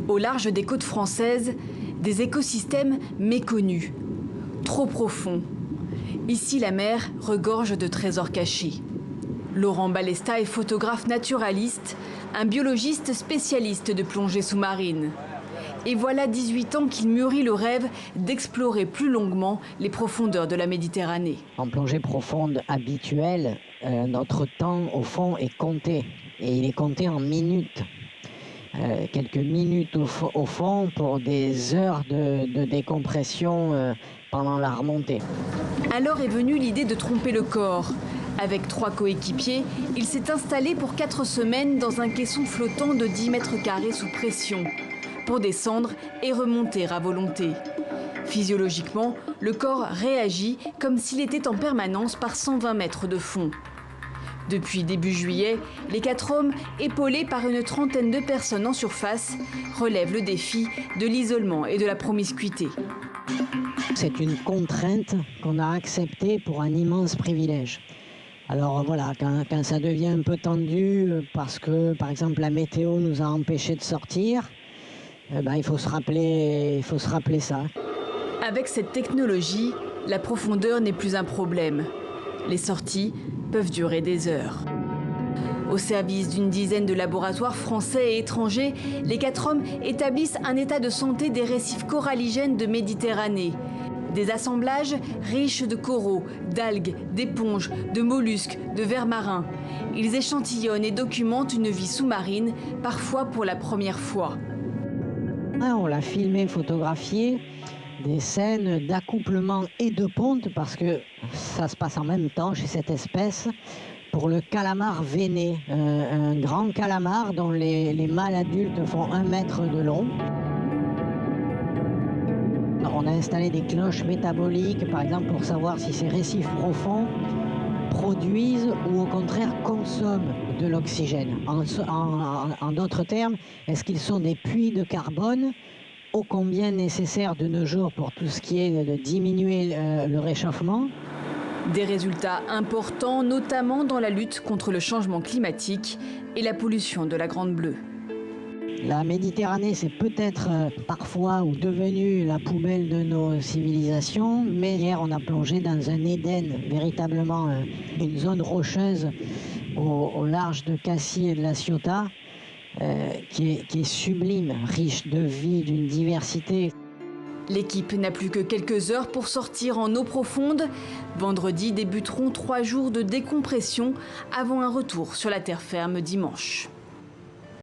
Au large des côtes françaises, des écosystèmes méconnus, trop profonds. Ici, la mer regorge de trésors cachés. Laurent Balesta est photographe naturaliste, un biologiste spécialiste de plongée sous-marine. Et voilà 18 ans qu'il mûrit le rêve d'explorer plus longuement les profondeurs de la Méditerranée. En plongée profonde habituelle, notre temps au fond est compté. Et il est compté en minutes. Quelques minutes au fond pour des heures de décompression pendant la remontée. Alors est venue l'idée de tromper le corps. Avec 3 coéquipiers, il s'est installé pour 4 semaines dans un caisson flottant de 10 mètres carrés sous pression, pour descendre et remonter à volonté. Physiologiquement, le corps réagit comme s'il était en permanence par 120 mètres de fond. Depuis début juillet, les 4 hommes, épaulés par une trentaine de personnes en surface, relèvent le défi de l'isolement et de la promiscuité. C'est une contrainte qu'on a acceptée pour un immense privilège. Alors voilà, quand ça devient un peu tendu parce que, par exemple, la météo nous a empêchés de sortir, il faut se rappeler ça. Avec cette technologie, la profondeur n'est plus un problème. Les sorties peuvent durer des heures. Au service d'une dizaine de laboratoires français et étrangers, les 4 hommes établissent un état de santé des récifs coralligènes de Méditerranée. Des assemblages riches de coraux, d'algues, d'éponges, de mollusques, de vers marins. Ils échantillonnent et documentent une vie sous-marine, parfois pour la première fois. On l'a filmé, photographié, des scènes d'accouplement et de ponte, parce que ça se passe en même temps chez cette espèce, pour le calamar veiné, un grand calamar dont les mâles adultes font 1 mètre de long. On a installé des cloches métaboliques, par exemple, pour savoir si ces récifs profonds produisent ou au contraire consomment de l'oxygène. En d'autres termes, est-ce qu'ils sont des puits de carbone ô combien nécessaires de nos jours pour tout ce qui est de diminuer le réchauffement? Des résultats importants, notamment dans la lutte contre le changement climatique et la pollution de la Grande Bleue. La Méditerranée, c'est peut-être parfois ou devenu la poubelle de nos civilisations, mais hier on a plongé dans un Éden, véritablement une zone rocheuse au large de Cassis et de la Ciotat, qui est sublime, riche de vie, d'une diversité. L'équipe n'a plus que quelques heures pour sortir en eau profonde. Vendredi débuteront 3 jours de décompression avant un retour sur la terre ferme dimanche.